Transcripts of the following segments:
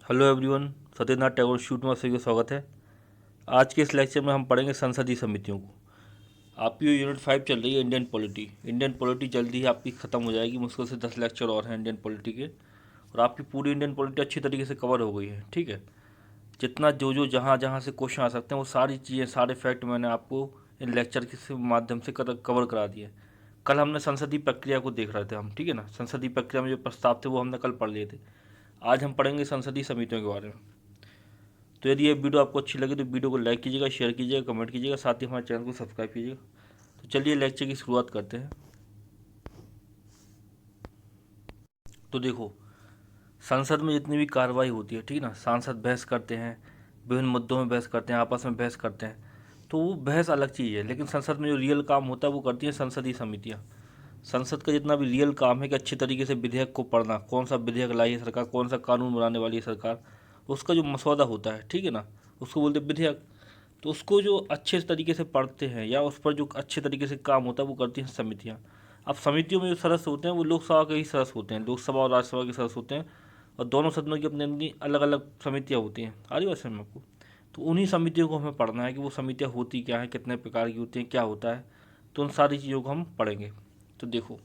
Hello everyone, Satyanath Tagore shoot में सभी का स्वागत है। आज के इस लेक्चर में हम पढ़ेंगे संसदीय समितियों को। आपकी यूनिट 5 चल रही है इंडियन पॉलिटी। इंडियन पॉलिटी जल्दी ही आपकी ख़त्म हो जाएगी, मुश्किल से 10 लेक्चर और हैं इंडियन पॉलिटी के, और आपकी पूरी इंडियन पॉलिटी अच्छी तरीके से कवर हो गई है। ठीक है, जितना जो जो जहाँ जहाँ से क्वेश्चन आ सकते हैं वो सारी चीज़ें, सारे फैक्ट मैंने आपको इन लेक्चर के माध्यम से कवर करा दिए। कल हमने संसदीय प्रक्रिया को देख रहे थे हम, ठीक है ना। संसदीय प्रक्रिया में जो प्रस्ताव थे वो हमने कल पढ़ लिए थे। आज हम पढ़ेंगे संसदीय समितियों के बारे में। तो यदि ये वीडियो आपको अच्छी लगे तो वीडियो को लाइक कीजिएगा, शेयर कीजिएगा, कमेंट कीजिएगा, साथ ही हमारे चैनल को सब्सक्राइब कीजिएगा। तो चलिए लेक्चर की शुरुआत करते हैं। तो देखो, संसद में जितनी भी कार्रवाई होती है, ठीक है ना, सांसद बहस करते हैं, विभिन्न मुद्दों में बहस करते हैं, आपस में बहस करते हैं, तो वो बहस अलग चीज़ है। लेकिन संसद में जो रियल काम होता है वो करती हैं संसदीय समितियाँ। संसद का जितना भी रियल काम है कि अच्छे तरीके से विधेयक को पढ़ना, कौन सा विधेयक लाई है सरकार, कौन सा कानून बनाने वाली है सरकार, उसका जो मसौदा होता है, ठीक है ना, उसको बोलते हैं विधेयक। तो उसको जो अच्छे तरीके से पढ़ते हैं या उस पर जो अच्छे तरीके से काम होता है वो करती हैं समितियाँ। अब समितियों में जो सदस्य होते हैं वो लोकसभा के ही सदस्य होते हैं, लोकसभा और राज्यसभा के सदस्य होते हैं, और दोनों सदनों की अपनी अपनी अलग अलग समितियाँ होती हैं। आ रही बात समझ में आपको? तो उन्हीं समितियों को हमें पढ़ना है कि वो समितियाँ होती क्या हैं, कितने प्रकार की होती हैं, क्या होता है। तो उन सारी चीज़ों को हम पढ़ेंगे। तो देखो,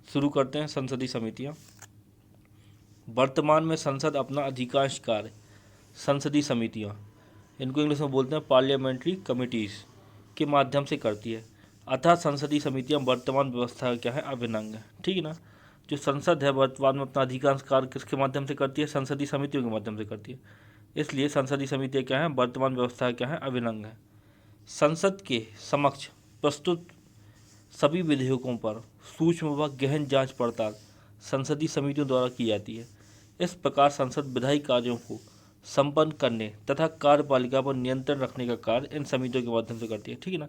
शुरू करते हैं संसदीय समितियाँ। वर्तमान में संसद अपना अधिकांश कार्य संसदीय समितियाँ, इनको इंग्लिश में बोलते हैं पार्लियामेंट्री कमिटीज़, के माध्यम से करती है। अतः संसदीय समितियाँ वर्तमान व्यवस्था का क्या है, अभिन्न अंग है। ठीक है ना। जो संसद है वर्तमान में अपना अधिकांश कार्य किसके माध्यम से करती है, संसदीय समितियों के माध्यम से करती है। इसलिए संसदीय समितियाँ क्या हैं, वर्तमान व्यवस्था का क्या है, अभिन्न अंग है। संसद के समक्ष प्रस्तुत सभी विधेयकों पर सूक्ष्म व गहन जांच पड़ताल संसदीय समितियों द्वारा की जाती है। इस प्रकार संसद विधायी कार्यों को संपन्न करने तथा कार्यपालिका पर नियंत्रण रखने का कार्य इन समितियों के माध्यम से करती है। ठीक है ना।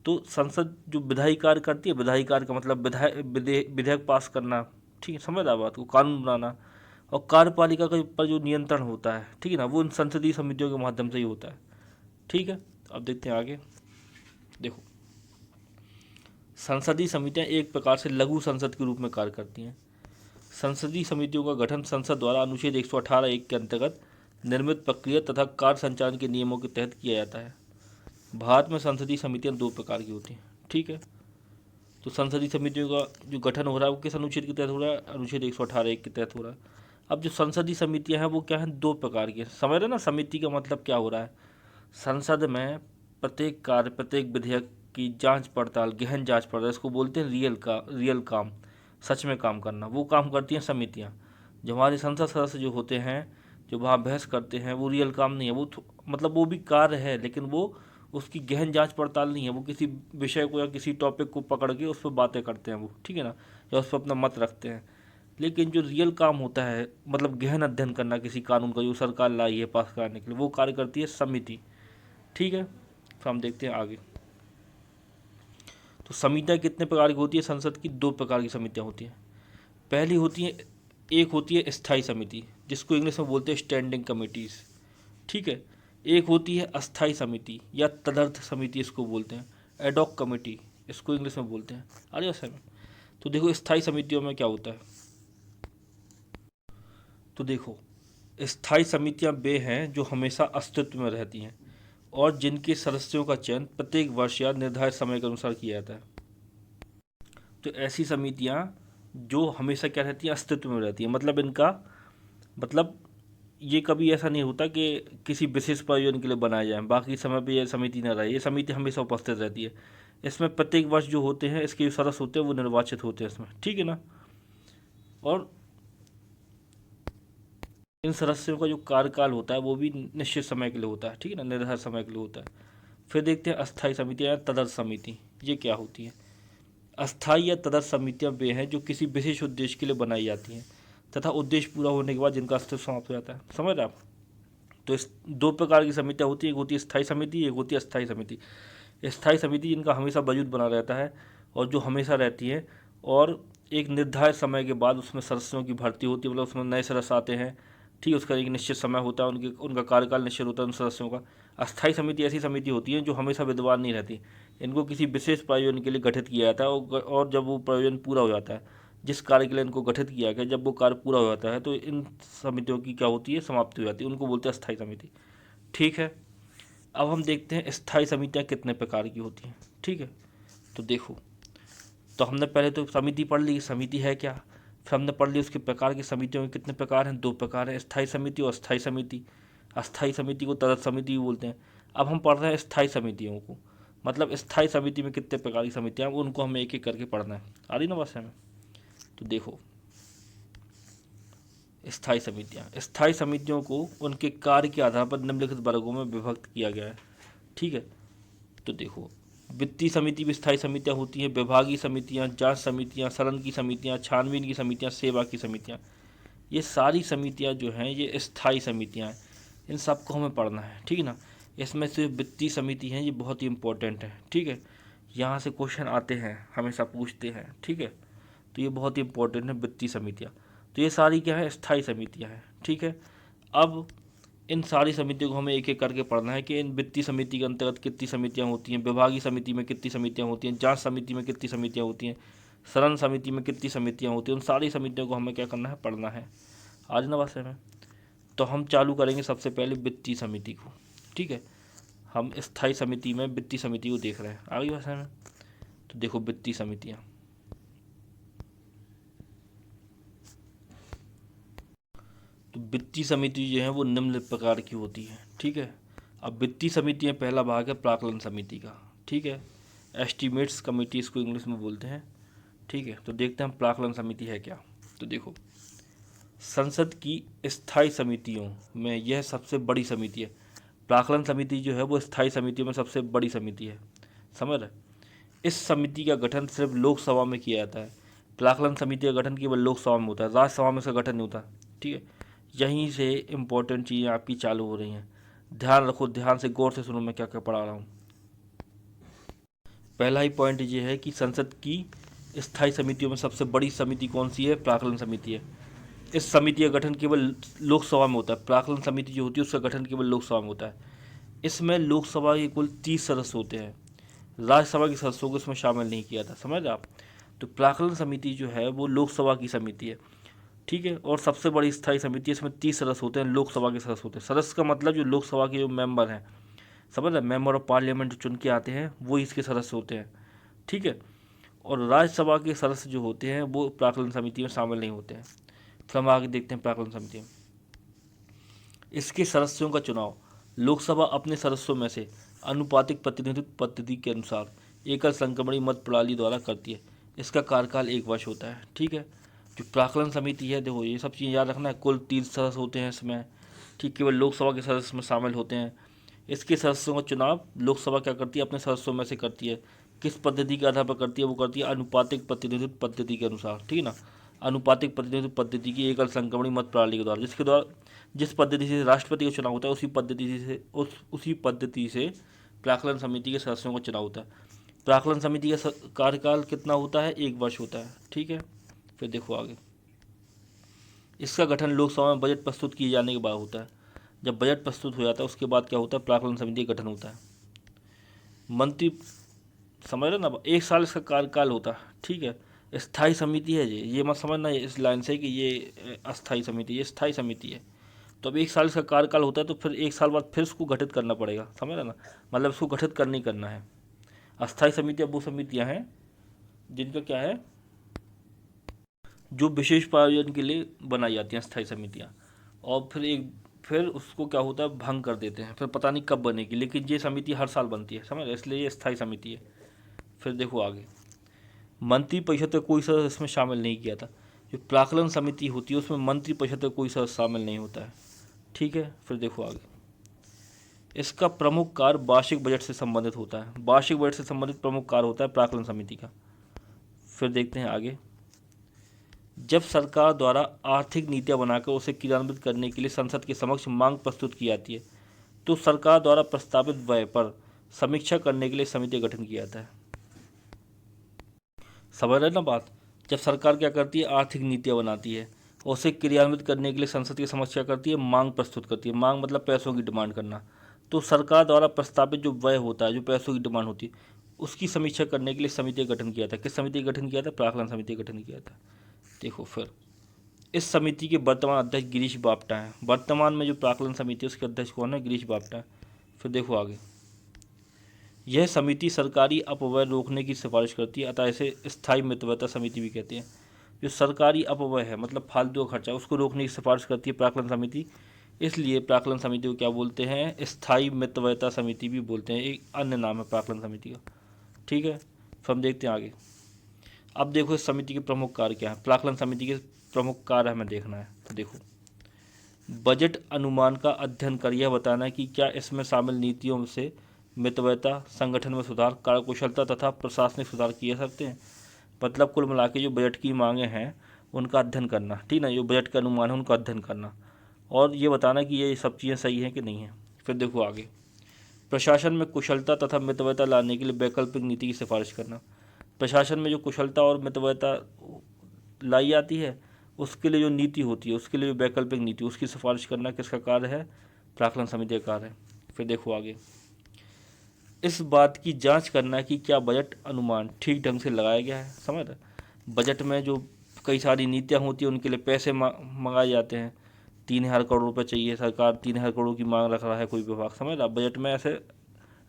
तो संसद जो विधायी कार्य करती है, विधायी कार्य का मतलब विधेयक पास करना, ठीक है, समझ रहा बात को, कानून बनाना, और कार्यपालिका के पर जो नियंत्रण होता है, ठीक है ना, वो इन संसदीय समितियों के माध्यम से ही होता है। ठीक है, अब देखते हैं आगे। देखो, संसदीय समितियां एक प्रकार से लघु संसद के रूप में कार्य करती हैं। संसदीय समितियों का गठन संसद द्वारा अनुच्छेद 118(1) के अंतर्गत निर्मित प्रक्रिया तथा कार्य संचालन के नियमों के तहत किया जाता है। भारत में संसदीय समितियां दो प्रकार की होती हैं। ठीक है, तो संसदीय समितियों का जो गठन हो रहा है वो किस अनुच्छेद के तहत हो रहा है, अनुच्छेद 118(1) के तहत हो रहा है। अब जो संसदीय समितियां हैं वो क्या हैं, दो प्रकार की हैं। समझ रहे ना, समिति का मतलब क्या हो रहा है। संसद में प्रत्येक कार्य, प्रत्येक विधेयक की जांच पड़ताल, गहन जांच पड़ताल, इसको बोलते हैं रियल काम, सच में काम करना, वो काम करती हैं समितियां। जो हमारे संसद सदस्य जो होते हैं, जो वहाँ बहस करते हैं, वो रियल काम नहीं है, वो मतलब वो भी कार्य है, लेकिन वो उसकी गहन जांच पड़ताल नहीं है। वो किसी विषय को या किसी टॉपिक को पकड़ के उस पर बातें करते हैं वो, ठीक है ना, या उस पर अपना मत रखते हैं। लेकिन जो रियल काम होता है, मतलब गहन अध्ययन करना किसी कानून का जो सरकार लाई है पास कराने के लिए, वो कार्य करती है समिति। ठीक है, तो हम देखते हैं आगे। तो समितियाँ कितने प्रकार की होती है, संसद की दो प्रकार की समितियाँ होती हैं। पहली होती है, एक होती है स्थायी समिति, जिसको इंग्लिश में बोलते हैं स्टैंडिंग कमिटीज़। ठीक है, एक होती है अस्थायी समिति या तदर्थ समिति, इसको बोलते हैं एडॉक कमेटी, इसको इंग्लिश में बोलते हैं। अरे सर, तो देखो स्थायी समितियों में क्या होता है। तो देखो, स्थायी समितियां वे हैं जो हमेशा अस्तित्व में रहती हैं और जिनके सदस्यों का चयन प्रत्येक वर्ष या निर्धारित समय के अनुसार किया जाता है। तो ऐसी समितियां जो हमेशा क्या रहती हैं, अस्तित्व में रहती हैं, मतलब इनका मतलब ये कभी ऐसा नहीं होता कि किसी विशेष प्रयोजन के लिए बनाए जाएं, बाकी समय पे ये समिति न रहे। ये समिति हमेशा उपस्थित रहती है। इसमें प्रत्येक वर्ष जो होते हैं, इसके जो सदस्य होते हैं वो निर्वाचित होते हैं इसमें, ठीक है ना। और इन सदस्यों का जो कार्यकाल होता है वो भी निश्चित समय के लिए होता है, ठीक है ना, निर्धारित समय के लिए होता है। फिर देखते हैं अस्थायी समिति या तदर्थ समिति, ये क्या होती है। अस्थायी या तदर्थ समितियां वे हैं जो किसी विशेष उद्देश्य के लिए बनाई जाती हैं तथा उद्देश्य पूरा होने के बाद जिनका अस्तित्व समाप्त हो जाता है। समझ रहे आप। तो इस दो प्रकार की समितियां होती है, एक होती है स्थायी समिति, एक होती है अस्थायी समिति। स्थायी समिति जिनका हमेशा वजूद बना रहता है और जो हमेशा रहती है, और एक निर्धारित समय के बाद उसमें सदस्यों की भर्ती होती है, मतलब उसमें नए सदस्य आते हैं, ठीक है, उसका एक निश्चित समय होता है, उनका कार्यकाल निश्चित होता है उन सदस्यों का। अस्थायी समिति ऐसी समिति होती है जो हमेशा विद्यमान नहीं रहती। इनको किसी विशेष प्रयोजन के लिए गठित किया जाता है, और जब वो प्रयोजन पूरा हो जाता है जिस कार्य के लिए इनको गठित किया गया, जब वो कार्य पूरा हो जाता है तो इन समितियों की क्या होती है, समाप्ति हो जाती है, उनको बोलते हैं स्थायी समिति। ठीक है, अब हम देखते हैं स्थायी समितियाँ कितने प्रकार की होती हैं। ठीक है, तो देखो, तो हमने पहले तो समिति पढ़ ली, समिति है क्या, फिर हमने पढ़ ली उसके प्रकार की, समितियों के कितने प्रकार हैं, 2 प्रकार हैं, स्थायी समिति और अस्थायी समिति। अस्थायी समिति को तदर्थ समिति भी बोलते हैं। अब हम पढ़ रहे हैं स्थायी समितियों को, मतलब स्थायी समिति में कितने प्रकार की समितियाँ हैं, उनको हमें एक एक करके पढ़ना है। आ रही ना बात हमें? तो देखो, स्थायी समितियों को उनके कार्य के आधार पर निम्नलिखित वर्गों में विभक्त किया गया है। ठीक है, तो देखो, वित्तीय समिति भी स्थायी समितियाँ होती हैं, विभागीय समितियाँ, जांच समितियाँ, सदन की समितियाँ, छानबीन की समितियाँ, सेवा की समितियाँ, ये सारी समितियाँ जो हैं ये स्थायी समितियाँ हैं। इन सबको हमें पढ़ना है। ठीक है ना, इसमें से वित्तीय समिति हैं, ये बहुत ही इंपॉर्टेंट है। ठीक है, यहाँ से क्वेश्चन आते हैं, हमेशा पूछते हैं। ठीक है, तो ये बहुत ही इंपॉर्टेंट है वित्तीय समितियाँ। तो ये सारी क्या है, स्थायी समितियाँ हैं। ठीक है, अब इन सारी समितियों को हमें एक एक करके पढ़ना है कि इन वित्तीय समिति के अंतर्गत कितनी समितियाँ होती हैं, विभागीय समिति में कितनी समितियाँ होती हैं, जांच समिति में कितनी समितियाँ होती हैं, सदन समिति में कितनी समितियाँ होती हैं। उन सारी समितियों को हमें क्या करना है, पढ़ना है। आज ना बस में, तो हम चालू करेंगे सबसे पहले वित्तीय समिति को। ठीक है, हम स्थायी समिति में वित्तीय समिति को देख रहे हैं। आगे भाषा में, तो देखो वित्तीय समितियाँ, तो वित्तीय समिति जो है वो निम्न प्रकार की होती है। ठीक है, अब वित्तीय समिति में पहला भाग है प्राक्कलन समिति का। ठीक है, एस्टीमेट्स कमेटी इसको इंग्लिश में बोलते हैं। ठीक है, तो देखते हैं हम प्राक्कलन समिति है क्या। तो देखो, संसद की स्थायी समितियों में यह सबसे बड़ी समिति है। प्राक्कलन समिति जो है वो स्थायी समितियों में सबसे बड़ी समिति है। समझ रहे? इस समिति का गठन सिर्फ लोकसभा में किया जाता है। प्राक्कलन समिति का गठन केवल लोकसभा में होता है, राज्यसभा में इसका गठन नहीं होता। ठीक है, यहीं से इम्पोर्टेंट चीज़ें आपकी चालू हो रही हैं। ध्यान रखो, ध्यान से गौर से सुनो मैं क्या क्या पढ़ा रहा हूँ। पहला ही पॉइंट ये है कि संसद की स्थायी समितियों में सबसे बड़ी समिति कौन सी है, प्राक्कलन समिति है। इस समिति का गठन केवल लोकसभा में होता है। प्राक्कलन समिति जो होती है उसका गठन केवल लोकसभा में होता है। इसमें लोकसभा के कुल 30 सदस्य होते हैं, राज्यसभा के सदस्यों को इसमें शामिल नहीं किया था। समझ आप? तो प्राक्कलन समिति जो है वो लोकसभा की समिति है। ठीक है, और सबसे बड़ी स्थायी समिति है, इसमें 30 सदस्य होते हैं, लोकसभा के सदस्य होते हैं। सदस्य का मतलब जो लोकसभा के जो मेंबर हैं, समझ रहे, मेंबर ऑफ पार्लियामेंट जो चुन के आते हैं वो इसके सदस्य होते हैं। ठीक है, और राज्यसभा के सदस्य जो होते हैं वो प्राक्कलन समिति में शामिल नहीं होते हैं। फिर हम आगे देखते हैं प्राक्कलन समिति में इसके सदस्यों का चुनाव लोकसभा अपने सदस्यों में से अनुपातिक प्रतिनिधित्व पद्धति के अनुसार एकल संक्रमणी मत प्रणाली द्वारा करती है। इसका कार्यकाल 1 वर्ष होता है। ठीक है, जो प्राक्कलन समिति है, देखो ये सब चीज़ें याद रखना है। कुल 30 सदस्य होते हैं इसमें। ठीक, केवल लोकसभा के सदस्य में शामिल होते हैं। इसके सदस्यों का चुनाव लोकसभा क्या करती है, अपने सदस्यों में से करती है। किस पद्धति के आधार पर करती है, वो करती है अनुपातिक प्रतिनिधित्व पद्धति के अनुसार। ठीक है ना, अनुपातिक प्रतिनिधित्व पद्धति की एकल संक्रमणी मत प्रणाली के द्वारा, जिस पद्धति से राष्ट्रपति का चुनाव होता है उसी पद्धति से प्राक्कलन समिति के सदस्यों का चुनाव होता है। प्राक्कलन समिति का कार्यकाल कितना होता है, 1 वर्ष होता है। ठीक है, फिर देखो आगे, इसका गठन लोकसभा में बजट प्रस्तुत किए जाने के बाद होता है। जब बजट प्रस्तुत हो जाता है उसके बाद क्या होता है, प्राक्कलन समिति का गठन होता है। मंत्री, समझ रहे ना, 1 साल इसका कार्यकाल होता है। ठीक है, स्थायी समिति है ये मत समझना इस लाइन से कि ये अस्थायी समिति, ये स्थायी समिति है। तो अब 1 साल इसका कार्यकाल होता है, तो फिर 1 साल बाद फिर उसको गठित करना पड़ेगा। समझ रहे ना, मतलब इसको गठित करना है। अस्थायी समितियाँ वो समितियाँ हैं जिनका क्या है, जो विशेष प्रयोजन के लिए बनाई जाती हैं स्थायी समितियाँ, और फिर उसको क्या होता है, भंग कर देते हैं। फिर पता नहीं कब बनेगी, लेकिन ये समिति हर साल बनती है। समझ, इसलिए ये स्थायी समिति है। फिर देखो आगे, मंत्रिपरिषद का कोई सदस्य इसमें शामिल नहीं किया था। जो प्राक्कलन समिति होती है उसमें मंत्रिपरिषद का कोई सदस्य शामिल नहीं होता है। ठीक है, फिर देखो आगे, इसका प्रमुख कार्य वार्षिक बजट से संबंधित होता है। वार्षिक बजट से संबंधित प्रमुख कार्य होता है प्राक्कलन समिति का। फिर देखते हैं आगे, जब सरकार द्वारा आर्थिक नीतियाँ बनाकर उसे क्रियान्वित करने के लिए संसद के समक्ष मांग प्रस्तुत की जाती है, तो सरकार द्वारा प्रस्तावित व्यय पर समीक्षा करने के लिए समिति का गठन किया जाता है। समझ रहे ना बात? जब सरकार क्या करती है, आर्थिक नीतियाँ बनाती है, उसे क्रियान्वित करने के लिए संसद की समक्ष क्या करती है, मांग प्रस्तुत करती है। मांग मतलब पैसों की डिमांड करना। तो सरकार द्वारा प्रस्तावित जो व्यय होता है, जो पैसों की डिमांड होती है, उसकी समीक्षा करने के लिए समिति का गठन किया था। किस समिति का गठन किया था, प्राक्कलन समिति का गठन किया था। देखो फिर इस समिति के वर्तमान अध्यक्ष गिरीश बापटा हैं। वर्तमान में जो प्राक्कलन समिति है उसके अध्यक्ष कौन है? गिरीश बापटा है। फिर देखो आगे, यह समिति सरकारी अपव्यय रोकने की सिफारिश करती है, अतः इसे स्थायी मितव्ययता समिति भी कहते हैं। जो सरकारी अपव्यय है मतलब फालतू का खर्चा, उसको रोकने की सिफारिश करती है प्राक्कलन समिति, इसलिए प्राक्कलन समिति को क्या बोलते हैं? स्थायी मितव्ययता समिति भी बोलते हैं, एक अन्य नाम है प्राक्कलन समिति का। ठीक है, फिर हम देखते हैं आगे। अब देखो इस समिति के प्रमुख कार्य क्या है। प्राक्कलन समिति के प्रमुख कार्य हमें देखना है। तो देखो, बजट अनुमान का अध्ययन कर यह बताना है कि क्या इसमें शामिल नीतियों से मितव्ययता, संगठन में सुधार, कार्यकुशलता तथा प्रशासनिक सुधार किए जा सकते हैं। मतलब कुल मिला के जो बजट की मांगें हैं उनका अध्ययन करना, ठीक ना, जो बजट का अनुमान है उनका अध्ययन करना और ये बताना कि ये सब चीज़ें सही हैं कि नहीं है। फिर देखो आगे, प्रशासन में कुशलता तथा मितव्ययता लाने के लिए वैकल्पिक नीति की सिफारिश करना। प्रशासन में जो कुशलता और मितव्ययता लाई जाती है उसके लिए जो नीति होती है, उसके लिए जो वैकल्पिक नीति, उसकी सिफारिश करना किसका कार्य है? प्राक्कलन समिति का कार्य है। फिर देखो आगे, इस बात की जांच करना है कि क्या बजट अनुमान ठीक ढंग से लगाया गया है। समझ रहे, बजट में जो कई सारी नीतियाँ होती हैं उनके लिए पैसे मंगाए जाते हैं, 3000 करोड़ रुपये चाहिए, सरकार 3000 करोड़ की मांग रख रहा है कोई विभाग, समझ रहा, बजट में ऐसे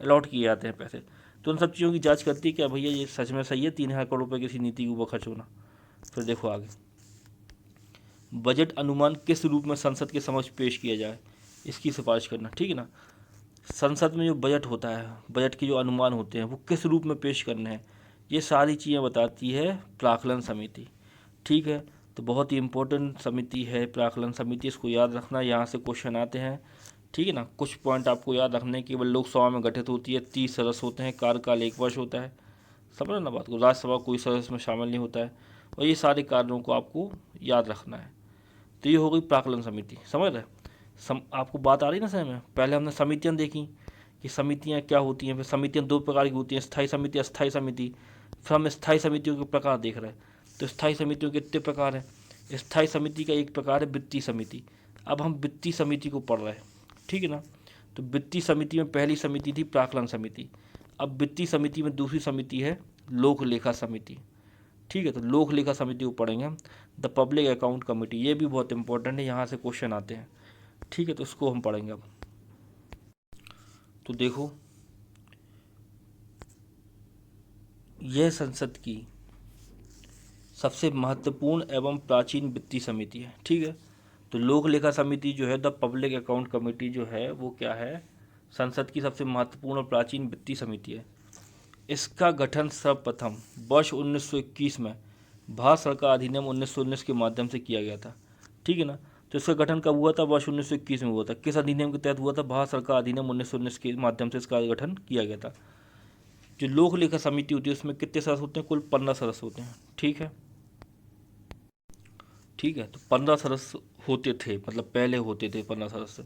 अलॉट किए जाते हैं पैसे, तो उन सब चीज़ों की जांच करती है क्या भैया ये सच में सही है 3000 करोड़ रुपये किसी नीति के ऊपर खर्च होना। फिर देखो आगे, बजट अनुमान किस रूप में संसद के समक्ष पेश किया जाए, इसकी सिफारिश करना। ठीक है ना, संसद में जो बजट होता है, बजट के जो अनुमान होते हैं वो किस रूप में पेश करने हैं, ये सारी चीज़ें बताती है प्राक्कलन समिति। ठीक है, तो बहुत ही इम्पोर्टेंट समिति है प्राक्कलन समिति, इसको याद रखना, यहाँ से क्वेश्चन आते हैं। ठीक है ना, कुछ पॉइंट आपको याद रखने, केवल लोकसभा में गठित होती है, 30 सदस्य होते हैं, कार्यकाल 1 वर्ष होता है। समझ ना बात को, राज्यसभा कोई सदस्य में शामिल नहीं होता है, और ये सारे कार्यों को आपको याद रखना है। तो ये हो गई प्राक्कलन समिति। समझ रहे, आपको बात आ रही ना समझ में। पहले हमने समितियाँ देखी कि समितियाँ क्या होती हैं, फिर समितियाँ 2 प्रकार की होती हैं, स्थायी समिति, अस्थायी समिति। फिर हम स्थायी समितियों के प्रकार देख रहे हैं। तो स्थायी समितियों के कितने प्रकार हैं? स्थायी समिति का एक प्रकार है वित्तीय समिति। अब हम वित्तीय समिति को पढ़ रहे हैं, ठीक है ना। तो वित्तीय समिति में पहली समिति थी प्राक्कलन समिति। अब वित्तीय समिति में दूसरी समिति है लोक लेखा समिति। ठीक है, तो लोक लेखा समिति को पढ़ेंगे हम, द पब्लिक अकाउंट कमेटी। ये भी बहुत इंपॉर्टेंट है, यहाँ से क्वेश्चन आते हैं। ठीक है, तो इसको हम पढ़ेंगे अब। तो देखो, यह संसद की सबसे महत्वपूर्ण एवं प्राचीन वित्तीय समिति है। ठीक है, तो लोक लेखा समिति जो है, द पब्लिक अकाउंट कमेटी जो है, वो क्या है? संसद की सबसे महत्वपूर्ण और प्राचीन वित्तीय समिति है। इसका गठन सर्वप्रथम वर्ष 1921 में भारत सरकार अधिनियम 1919 के माध्यम से किया गया था। ठीक है ना, तो इसका गठन कब हुआ था? वर्ष 1921 में हुआ था। किस अधिनियम के तहत हुआ था? भारत सरकार अधिनियम 1919 के माध्यम से इसका गठन किया गया था। जो लोक लेखा समिति होती है उसमें कितने सदस्य होते हैं? कुल 15 सदस्य होते हैं। ठीक है, ठीक है, तो 15 सदस्य होते थे, मतलब पहले होते थे 15 सदस्य।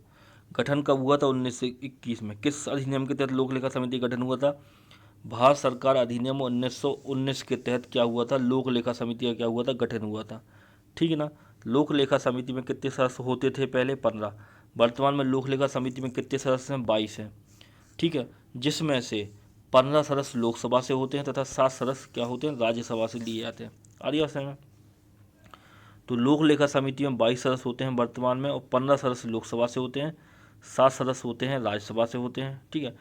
गठन कब हुआ था? 1921 में। किस अधिनियम के तहत लोक लेखा समिति गठन हुआ था? भारत सरकार अधिनियम 1919 के तहत क्या हुआ था? लोक लेखा समिति का क्या हुआ था? गठन हुआ था। ठीक है ना, लोक लेखा समिति में कितने सदस्य होते थे? पहले 15। वर्तमान में लोक लेखा समिति में कितने सदस्य हैं? 22 हैं। ठीक है, जिसमें से 15 सदस्य लोकसभा से होते हैं तथा 7 सदस्य क्या होते हैं? राज्यसभा से लिए जाते हैं। आर्या में तो लोक लेखा समिति में 22 सदस्य होते हैं वर्तमान में, और 15 सदस्य लोकसभा से होते हैं, 7 सदस्य होते हैं राज्यसभा से होते हैं। ठीक है,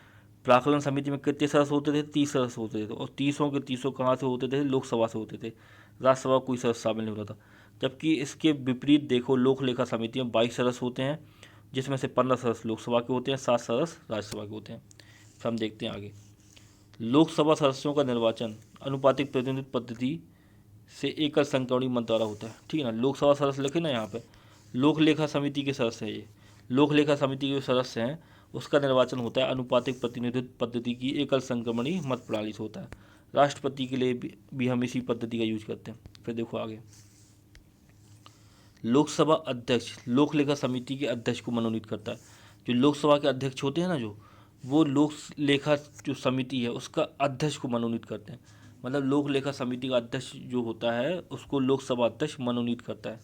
प्राक्कलन समिति में कितने सदस्य होते थे? 30 सदस्य होते थे, और 30 के 30 कहाँ से होते थे? लोकसभा से होते थे, राज्यसभा कोई सदस्य शामिल नहीं होता था। जबकि इसके विपरीत देखो, लोक लेखा समिति में 22 सदस्य होते हैं, जिसमें से 15 सदस्य लोकसभा के होते हैं, 7 सदस्य राज्यसभा के होते हैं। फिर हम देखते हैं आगे, लोकसभा सदस्यों का निर्वाचन अनुपातिक प्रतिनिधित्व पद्धति से एकल संक्रमणी मत द्वारा होता है। ठीक है ना, लोकसभा सदस्य लिखे ना यहाँ पे, लोक लेखा समिति के सदस्य हैं ये। लोक लेखा समिति के सदस्य हैं, उसका निर्वाचन होता है अनुपातिक प्रतिनिधित्व पद्धति की एकल संक्रमणी मत प्रणाली से होता है। राष्ट्रपति के लिए भी हम इसी पद्धति का यूज करते हैं। फिर देखो आगे, लोकसभा अध्यक्ष लोक लेखा समिति के अध्यक्ष को मनोनीत करता है। जो लोकसभा के अध्यक्ष होते हैं ना, जो वो लोक लेखा जो समिति है उसका अध्यक्ष को मनोनीत करते हैं। मतलब लोक लेखा समिति का अध्यक्ष जो होता है उसको लोकसभा अध्यक्ष मनोनीत करता है।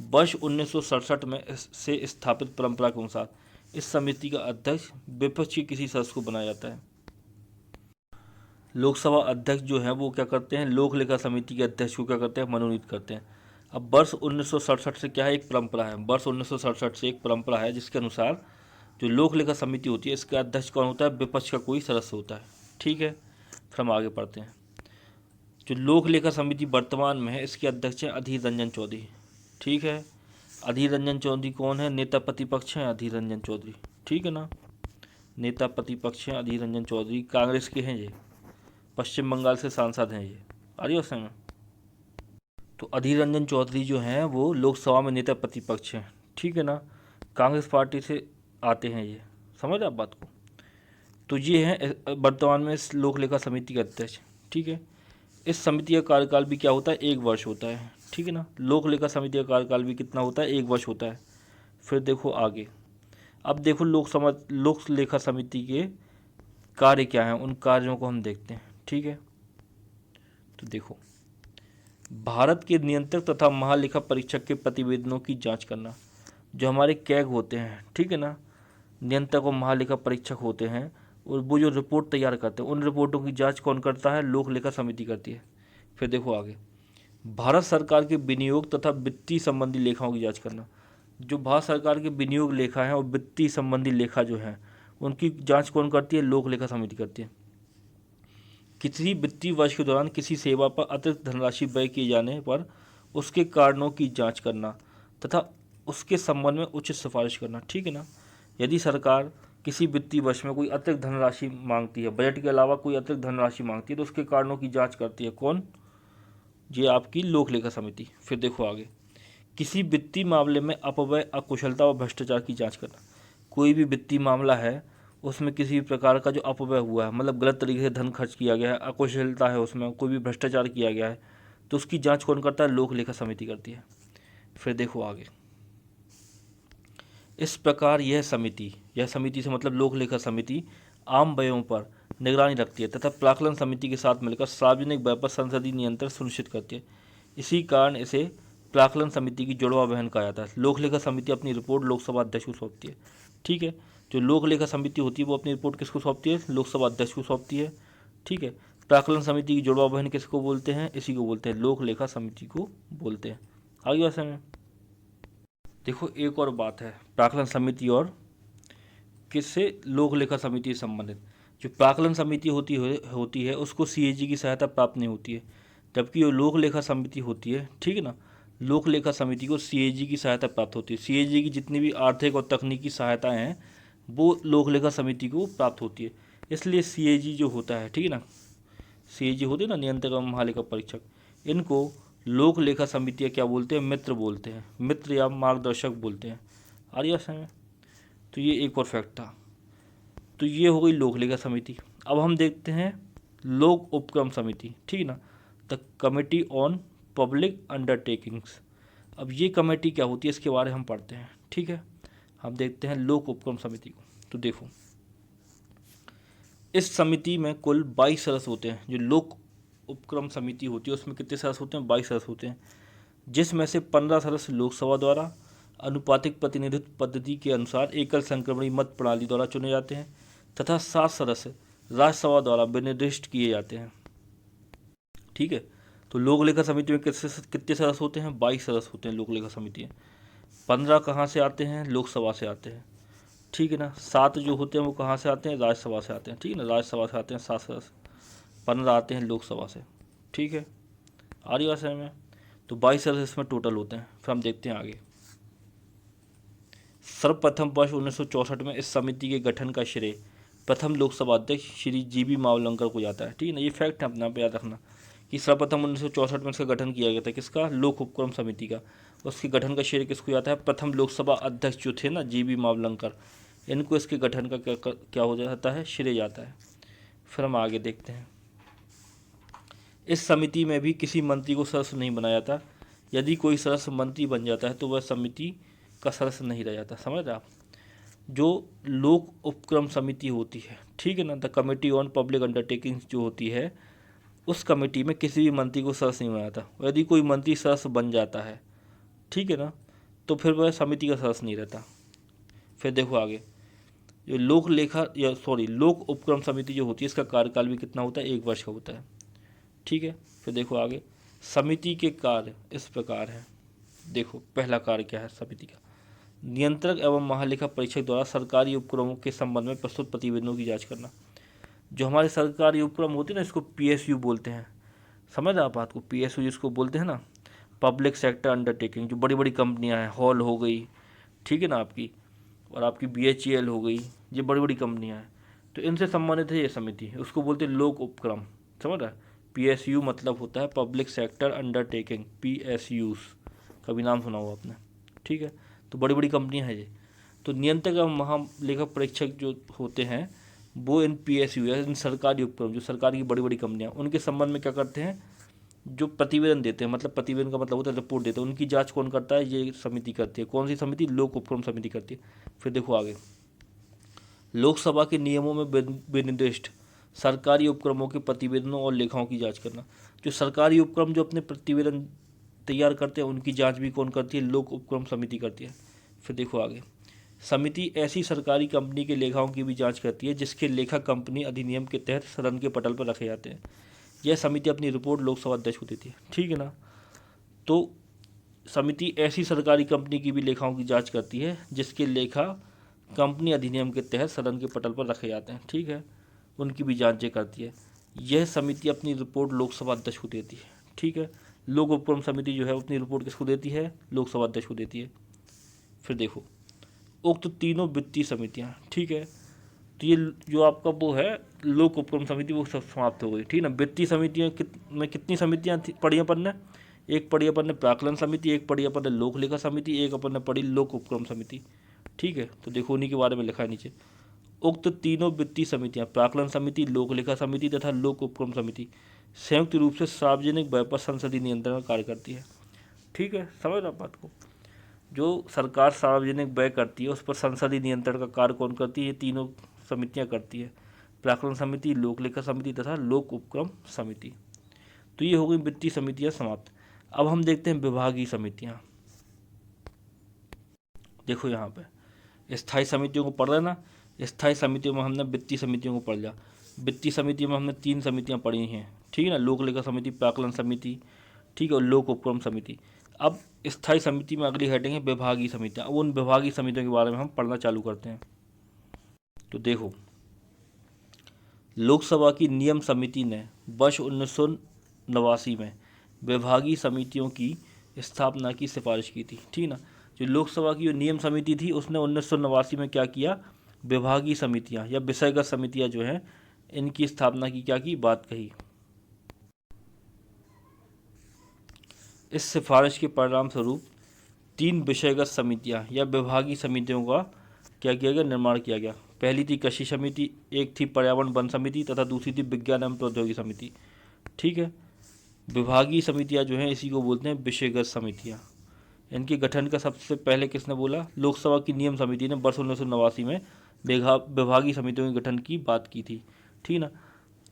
वर्ष 1967 में से स्थापित परंपरा के अनुसार इस समिति का अध्यक्ष विपक्ष के किसी सदस्य को बनाया जाता है। लोकसभा अध्यक्ष जो है वो क्या करते हैं? लोक लेखा समिति के अध्यक्ष को क्या करते हैं? मनोनीत करते हैं। अब वर्ष 1967 से क्या है, एक परंपरा है, वर्ष 1967 से एक परंपरा है जिसके अनुसार जो लोक लेखा समिति होती है इसका अध्यक्ष कौन होता है, विपक्ष का कोई सदस्य होता है। ठीक है, फिर हम आगे पढ़ते हैं। जो लोक लेखा समिति वर्तमान में है इसके अध्यक्ष हैं अधीर रंजन चौधरी। ठीक है, अधीर रंजन चौधरी कौन है, नेता प्रतिपक्ष हैं अधीर रंजन चौधरी। ठीक है ना, नेता प्रतिपक्ष हैं अधीर रंजन चौधरी, कांग्रेस के हैं ये, पश्चिम बंगाल से सांसद हैं ये। आ रही है समझ। तो अधीर रंजन चौधरी जो हैं वो लोकसभा में नेता प्रतिपक्ष हैं। ठीक है ना, कांग्रेस पार्टी से आते हैं ये, समझ आप बात को। तो ये हैं वर्तमान में इस लोक लेखा समिति के अध्यक्ष। ठीक है, इस समिति का कार्यकाल भी क्या होता है, 1 वर्ष होता है। ठीक है ना, लोक लेखा समिति का कार्यकाल भी कितना होता है, 1 वर्ष होता है। फिर देखो आगे, अब देखो लोक लेखा समिति के कार्य क्या हैं, उन कार्यों को हम देखते हैं। ठीक है, तो देखो, भारत के नियंत्रक तथा महालेखा परीक्षक के प्रतिवेदनों की जांच करना, जो हमारे कैग होते हैं। ठीक है ना, नियंत्रक और महालेखा परीक्षक होते हैं और वो जो रिपोर्ट तैयार करते हैं उन रिपोर्टों की जांच कौन करता है, लोक लेखा समिति करती है। फिर देखो आगे, भारत सरकार के विनियोग तथा वित्तीय संबंधी लेखाओं की जांच करना, जो भारत सरकार के विनियोग लेखा हैं और वित्तीय संबंधी लेखा जो हैं उनकी जांच कौन करती है, लोक लेखा समिति करती है। किसी वित्तीय वर्ष के दौरान किसी सेवा पर अतिरिक्त धनराशि व्यय किए जाने पर उसके कारणों की जांच करना तथा उसके संबंध में उचित सिफारिश करना। ठीक है ना, यदि सरकार किसी वित्तीय वर्ष में कोई अतिरिक्त धनराशि मांगती है, बजट के अलावा कोई अतिरिक्त धनराशि मांगती है, तो उसके कारणों की जांच करती है कौन, ये आपकी लोक लेखा समिति। फिर देखो आगे, किसी वित्तीय मामले में अपव्यय, अकुशलता और भ्रष्टाचार की जांच करना, कोई भी वित्तीय मामला है उसमें किसी भी प्रकार का जो अपव्यय हुआ है, मतलब गलत तरीके से धन खर्च किया गया है, अकुशलता है उसमें, कोई भी भ्रष्टाचार किया गया है, तो उसकी जांच कौन करता है, लोक लेखा समिति करती है। फिर देखो आगे, इस प्रकार यह समिति से मतलब लोक लेखा समिति आम व्ययों पर निगरानी रखती है तथा प्राक्कलन समिति के साथ मिलकर सार्वजनिक व्यय पर संसदीय नियंत्रण सुनिश्चित करती है। इसी कारण इसे प्राक्कलन समिति की जुड़वा बहन कहा जाता है। लोक लेखा समिति अपनी रिपोर्ट लोकसभा अध्यक्ष को सौंपती है। ठीक है, जो लोक लेखा समिति होती है वो अपनी रिपोर्ट किसको सौंपती है, लोकसभा अध्यक्ष को सौंपती है। ठीक है, प्राक्कलन समिति की जुड़वा बहन किसको बोलते हैं, इसी को बोलते हैं, लोक लेखा समिति को बोलते हैं। आगे बात समझ। देखो एक और बात है, प्राक्कलन समिति और किससे, लोक लेखा समिति से संबंधित। जो प्राक्कलन समिति होती है उसको सीएजी की सहायता प्राप्त नहीं होती है, जबकि जो लोक लेखा समिति होती है, ठीक है ना, लोक लेखा समिति को सीएजी की सहायता प्राप्त होती है। सीएजी की जितनी भी आर्थिक और तकनीकी सहायताएं हैं वो लोक लेखा समिति को प्राप्त होती है। इसलिए सीएजी जो होता है, ठीक है ना, सीएजी होते हैं ना, नियंत्रक एवं महालेखा परीक्षक, इनको लोक लेखा समितियाँ क्या बोलते हैं, मित्र बोलते हैं, मित्र या मार्गदर्शक बोलते हैं। आ रही है। तो ये एक और फैक्ट था। तो ये हो गई लोक लेखा समिति। अब हम देखते हैं लोक उपक्रम समिति। ठीक है ना, the committee on public undertakings. अब ये कमेटी क्या होती है इसके बारे में हम पढ़ते हैं। ठीक है, हम देखते हैं लोक उपक्रम समिति को। तो देखो, इस समिति में कुल 22 सदस्य होते हैं। जो लोक उपक्रम समिति होती है उसमें कितने सदस्य होते हैं, 22 सदस्य होते हैं, जिसमें से 15 सदस्य लोकसभा द्वारा अनुपातिक प्रतिनिधित्व पद्धति के अनुसार एकल संक्रमणी मत प्रणाली द्वारा चुने जाते हैं तथा 7 सदस्य राज्यसभा द्वारा विनिर्दिष्ट किए जाते हैं। ठीक है, तो लोक लेखा समिति में कितने सदस्य होते हैं, 22 सदस्य होते हैं लोक लेखा समिति में। 15 कहाँ से आते हैं, लोकसभा से आते हैं। ठीक है ना, 7 जो होते हैं वो कहाँ से आते हैं, राज्यसभा से आते हैं। ठीक है ना, राज्यसभा से आते हैं 7 सदस्य, 15 आते हैं लोकसभा से। ठीक है, आ रही बात समझ में। तो 22 सदस्य इसमें टोटल होते हैं। फिर हम देखते हैं आगे। सर्वप्रथम वर्ष 1964 में इस समिति के गठन का श्रेय प्रथम लोकसभा अध्यक्ष श्री जीबी मावलंकर को जाता है। ठीक है ना, ये फैक्ट है, अपने आप याद रखना कि सर्वप्रथम 1964 में इसका गठन किया गया था, किसका, लोक उपक्रम समिति का। उसके गठन का श्रेय किसको जाता है, प्रथम लोकसभा अध्यक्ष जो थे ना, जीबी मावलंकर, इनको इसके गठन का क्या हो जाता है, श्रेय जाता है। फिर हम आगे देखते हैं। इस समिति में भी किसी मंत्री को सदस्य नहीं बनाया जाता। यदि कोई सदस्य मंत्री बन जाता है तो वह समिति का सदस्य नहीं रह जाता। समझ रहे आप। जो लोक उपक्रम समिति होती है, ठीक है ना, the committee on public undertakings जो होती है, उस कमेटी में किसी भी मंत्री को सदस्य नहीं बनाया जाता। यदि कोई मंत्री सदस्य बन जाता है, ठीक है ना, तो फिर वह समिति का सदस्य नहीं रहता। फिर देखो आगे, जो लोक उपक्रम समिति जो होती है इसका कार्यकाल भी कितना होता है, 1 वर्ष का होता है। ठीक है, फिर देखो आगे, समिति के कार्य इस प्रकार है। देखो पहला कार्य क्या है समिति का, नियंत्रक एवं महालेखा परीक्षक द्वारा सरकारी उपक्रमों के संबंध में प्रस्तुत प्रतिवेदनों की जांच करना। जो हमारे सरकारी उपक्रम होते हैं ना, इसको पीएसयू बोलते हैं, समझ रहे आप बात को, पीएसयू जिसको बोलते हैं ना, पब्लिक सेक्टर अंडरटेकिंग, जो बड़ी बड़ी कंपनियां हैं, हॉल हो गई, ठीक है ना आपकी, और आपकी बीएचईएल हो गई, ये बड़ी बड़ी कंपनियां हैं, तो इनसे संबंधित है ये समिति, उसको बोलते हैं लोक उपक्रम, समझ रहे हैं। पीएसयू मतलब होता है पब्लिक सेक्टर अंडरटेकिंग, पीएसयूज, कभी नाम सुना हो आपने, ठीक है। तो बड़ी बड़ी कंपनियां हैं ये। तो नियंत्रक एवं महालेखा परीक्षक जो होते हैं वो इन पीएसयू या इन सरकारी उपक्रम, जो सरकार की बड़ी बड़ी कंपनियां, उनके संबंध में क्या करते हैं, जो प्रतिवेदन देते हैं, मतलब प्रतिवेदन का मतलब होता है रिपोर्ट देते हैं, उनकी जांच कौन करता है, ये समिति करती है। कौन सी समिति, लोक उपक्रम समिति करती है। फिर देखो आगे, लोकसभा के नियमों में विनिर्दिष्ट सरकारी उपक्रमों के प्रतिवेदनों और लेखाओं की जांच करना। जो सरकारी उपक्रम जो अपने प्रतिवेदन तैयार करते हैं उनकी जांच भी कौन करती है, लोक उपक्रम समिति करती है। फिर देखो आगे, समिति ऐसी सरकारी कंपनी के लेखाओं की भी जांच करती है जिसके लेखा कंपनी अधिनियम के तहत सदन के पटल पर रखे जाते हैं। यह समिति अपनी रिपोर्ट लोकसभा अध्यक्ष को देती है, ठीक है ना। तो समिति ऐसी सरकारी कंपनी की भी लेखाओं की जांच करती है जिसके लेखा कंपनी अधिनियम के तहत सदन के पटल पर रखे जाते हैं, ठीक है, उनकी भी जांचें करती है। यह समिति अपनी रिपोर्ट लोकसभा अध्यक्ष को देती है, ठीक है। लोक उपक्रम समिति जो है अपनी रिपोर्ट किसको देती है, लोकसभा अध्यक्ष को देती है। फिर देखो, उक्त तीनों वित्तीय समितियां, ठीक है, तो ये जो आपका वो है लोक उपक्रम समिति वो सब समाप्त हो गई, ठीक है ना। वित्तीय समितियां में कितनी समितियां पढ़ी अपन ने, एक पढ़ी अपन ने प्राक्कलन समिति, एक पढ़ी अपन ने लोक लेखा समिति, एक अपन ने पढ़ी लोक उपक्रम समिति, ठीक है। तो देखो उन्हीं के बारे में लिखा है नीचे, उक्त तीनों वित्तीय समितियां प्राक्कलन समिति, लोक लेखा समिति तथा लोक उपक्रम समिति संयुक्त रूप से सार्वजनिक व्यय पर संसदीय नियंत्रण का कार्य करती है, ठीक है, समझ रहे बात को। जो सरकार सार्वजनिक व्यय करती है उस पर संसदीय नियंत्रण का कार्य कौन करती है, ये तीनों समितियां करती है, प्राक्कलन समिति, लोक लेखा समिति तथा लोक उपक्रम समिति। तो ये हो गई वित्तीय समितियां समाप्त। अब हम देखते हैं विभागीय समितियां। देखो यहाँ पे स्थायी समितियों को पढ़ रहे ना, स्थायी समितियों में हमने वित्तीय समितियों को पढ़ लिया। वित्तीय समितियों में हमने 3 समितियां पढ़ी हैं, ठीक है ना, लोक लेखा समिति, प्राक्कलन समिति, ठीक है, और लोक उपक्रम समिति। अब स्थायी समिति में अगली हेडिंग है विभागीय समितियां। अब उन विभागीय समितियों के बारे में हम पढ़ना चालू करते हैं। तो देखो, लोकसभा की नियम समिति ने वर्ष 1989 में विभागीय समितियों की स्थापना की सिफारिश की थी, ठीक ना। जो लोकसभा की जो नियम समिति थी उसने 1989 में क्या किया, विभागीय समितियां या विषयगत समितियां जो हैं इनकी स्थापना की क्या की बात कही। इस सिफारिश के परिणाम स्वरूप 3 विषयगत समितियां या विभागीय समितियों का क्या किया गया, निर्माण किया गया। पहली थी कृषि समिति, एक थी पर्यावरण वन समिति तथा दूसरी थी विज्ञान एवं प्रौद्योगिकी समिति, ठीक है। विभागीय समितियां जो हैं इसी को बोलते हैं विषयगत समितियां। इनके गठन का सबसे पहले किसने बोला, लोकसभा की नियम समिति ने वर्ष 1989 में विभागीय समितियों के गठन की बात की थी, ठीक ना।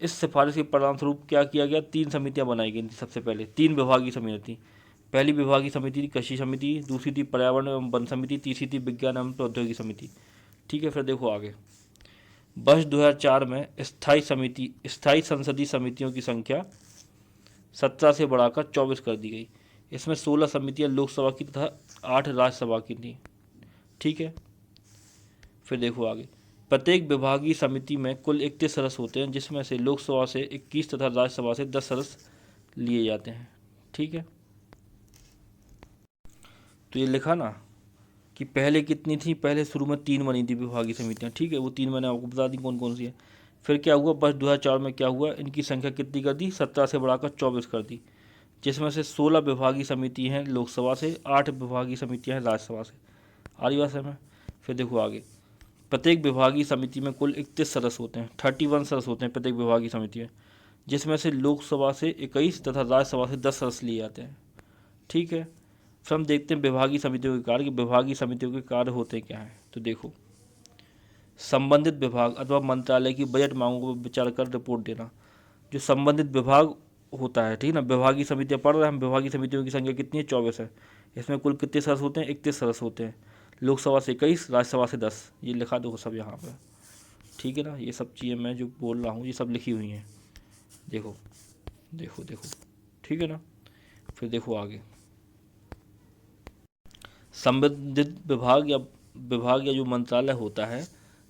इस सिफारिश के परिणाम स्वरूप क्या किया गया, 3 समितियां बनाई गई थी। सबसे पहले 3 विभागीय समिति थी। पहली विभागीय समिति थी कृषि समिति, दूसरी थी पर्यावरण एवं वन समिति, तीसरी थी विज्ञान एवं प्रौद्योगिकी समिति, ठीक है। फिर देखो आगे, वर्ष 2004 में स्थायी संसदीय समितियों की संख्या 17 से बढ़ाकर 24 कर दी गई। इसमें 16 समितियां लोकसभा की तथा 8 राज्यसभा की थी, ठीक है। फिर देखो आगे, प्रत्येक विभागीय समिति में कुल 31 सदस्य होते हैं जिसमें से लोकसभा से 21 तथा राज्यसभा से 10 सदस्य लिए जाते हैं, ठीक है। तो ये लिखा ना कि पहले कितनी थी, पहले शुरू में 3 बनी थी विभागीय समितियाँ, ठीक है, वो 3 मैंने आपको बता दी कौन कौन सी है। फिर क्या हुआ, वर्ष 2004 में क्या हुआ, इनकी संख्या कितनी कर दी, 17 से बढ़ाकर 24 कर दी, जिसमें से 16 विभागीय समिति हैं लोकसभा से, 8 विभागीय समितियाँ हैं राज्यसभा से। आ रही बात समझ में। फिर देखो आगे, प्रत्येक विभागीय समिति में कुल 31 सदस्य होते हैं, 31 सदस्य होते हैं प्रत्येक विभागीय समिति में, जिसमें से लोकसभा से 21 तथा राज्यसभा से 10 सदस्य लिए जाते हैं, ठीक है। फिर हम देखते हैं विभागीय समितियों के कार्य, कि विभागीय समितियों के कार्य होते क्या हैं। तो देखो, संबंधित विभाग अथवा मंत्रालय की बजट मांगों पर विचार कर रिपोर्ट देना। जो संबंधित विभाग होता है, ठीक है ना, विभागीय समितियाँ पढ़ रहे हैं हम, विभागीय समितियों की संख्या कितनी है, 24 है। इसमें कुल कितने सदस्य होते हैं, 31 सदस्य होते हैं, लोकसभा से 21, राज्यसभा से 10। ये लिखा दो सब यहाँ पर, ठीक है ना। ये सब चीज़ें मैं जो बोल रहा हूँ ये सब लिखी हुई हैं, देखो देखो देखो, ठीक है ना। फिर देखो आगे, संबंधित विभाग या जो मंत्रालय होता है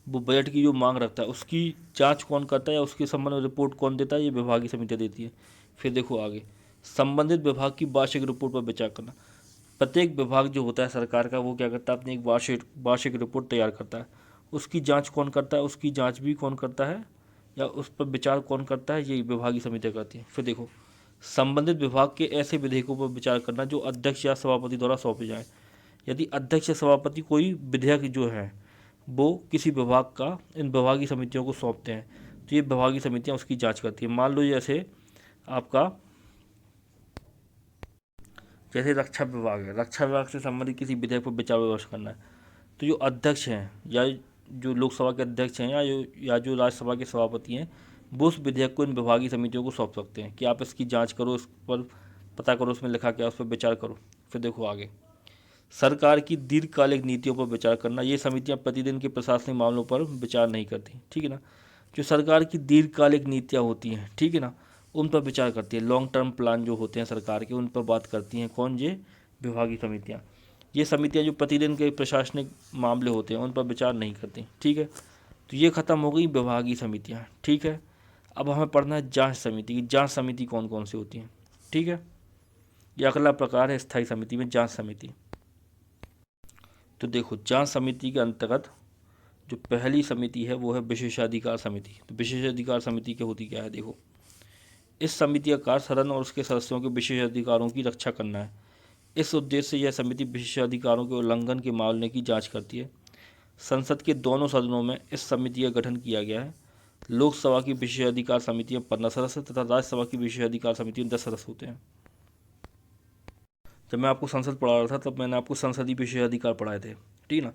वो बजट की जो मांग रखता है उसकी जांच कौन करता है या उसके संबंध में रिपोर्ट कौन देता है, ये विभागीय समितियाँ देती है। फिर देखो आगे, संबंधित विभाग की वार्षिक रिपोर्ट पर विचार करना। प्रत्येक विभाग जो होता है सरकार का वो क्या करता है, अपनी एक वार्षिक रिपोर्ट तैयार करता है। उसकी जांच कौन करता है, उसकी जांच भी कौन करता है या उस पर विचार कौन करता है, ये विभागीय समितियाँ करती हैं। फिर देखो, संबंधित विभाग के ऐसे विधेयकों पर विचार करना जो अध्यक्ष या सभापति द्वारा सौंपे जाएं। यदि अध्यक्ष या सभापति कोई विधेयक जो है वो किसी विभाग का इन विभागीय समितियों को सौंपते हैं तो ये विभागीय समितियाँ उसकी जांच करती हैं। मान लो जैसे आपका जैसे रक्षा विभाग है, रक्षा विभाग से संबंधित किसी विधेयक पर विचार विमर्श करना है तो जो अध्यक्ष हैं या जो लोकसभा के अध्यक्ष हैं या जो राज्यसभा के सभापति हैं वो उस विधेयक को इन विभागीय समितियों को सौंप सकते हैं कि आप इसकी जांच करो, इस पर पता करो उसमें लिखा क्या, उस पर विचार करो। फिर देखो आगे, सरकार की दीर्घकालिक नीतियों पर विचार करना। ये समितियां प्रतिदिन के प्रशासनिक मामलों पर विचार नहीं करती, ठीक है ना। जो सरकार की दीर्घकालिक नीतियां होती हैं, ठीक है ना, उन पर विचार करती है। लॉन्ग टर्म प्लान जो होते हैं सरकार के, उन पर बात करती हैं कौन, ये विभागीय समितियाँ। ये समितियाँ जो प्रतिदिन के प्रशासनिक मामले होते हैं उन पर विचार नहीं करती, ठीक है। तो ये खत्म हो गई विभागीय समितियाँ, ठीक है। अब हमें पढ़ना है जांच समिति की। जांच समिति कौन कौन सी होती हैं, ठीक है। यह अगला प्रकार है स्थायी समिति में जांच समिति। तो देखो, जांच समिति के अंतर्गत जो पहली समिति है वो है विशेषाधिकार समिति। तो विशेषाधिकार समिति क्या होती क्या है, देखो, इस समिति का कार्य सदन और उसके सदस्यों के विशेषाधिकारों की रक्षा करना है। इस उद्देश्य से यह समिति विशेषाधिकारों के उल्लंघन के मामले की जांच करती है। संसद के दोनों सदनों में इस समिति का गठन किया गया है। लोकसभा की विशेषाधिकार समिति में 15 सदस्य तथा राज्यसभा की विशेषाधिकार समिति में 10 सदस्य होते हैं। जब मैं आपको संसद पढ़ा रहा था तब मैंने आपको संसदीय विशेषाधिकार पढ़ाए थे, ठीक है ना।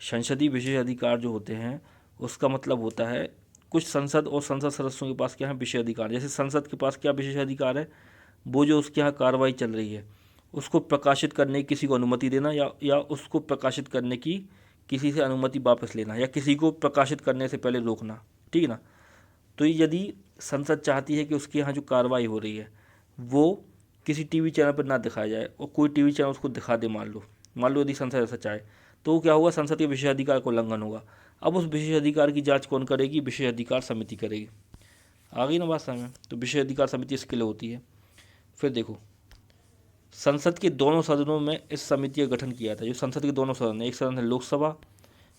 संसदीय विशेषाधिकार जो होते हैं उसका मतलब होता है कुछ संसद और संसद सदस्यों के पास क्या है, विशेषाधिकार। जैसे संसद के पास क्या विशेषाधिकार है, वो जो उसके यहाँ कार्रवाई चल रही है उसको प्रकाशित करने की किसी को अनुमति देना या उसको प्रकाशित करने की किसी से अनुमति वापस लेना या किसी को प्रकाशित करने से पहले रोकना, ठीक है ना। तो यदि संसद चाहती है कि उसके यहाँ जो कार्रवाई हो रही है वो किसी टीवी चैनल पर ना दिखाया जाए और कोई टीवी चैनल उसको दिखा दे, मान लो यदि संसद ऐसा चाहे, तो क्या होगा, संसद के विशेषाधिकार को उल्लंघन होगा। अब उस विशेषाधिकार की जांच कौन करेगी, विशेषाधिकार समिति करेगी। आ गई ना बात समझ में। तो विशेषाधिकार समिति इसके लिए होती है। फिर देखो, संसद के दोनों सदनों में इस समिति का गठन किया था। जो संसद के दोनों सदन है, एक सदन है लोकसभा,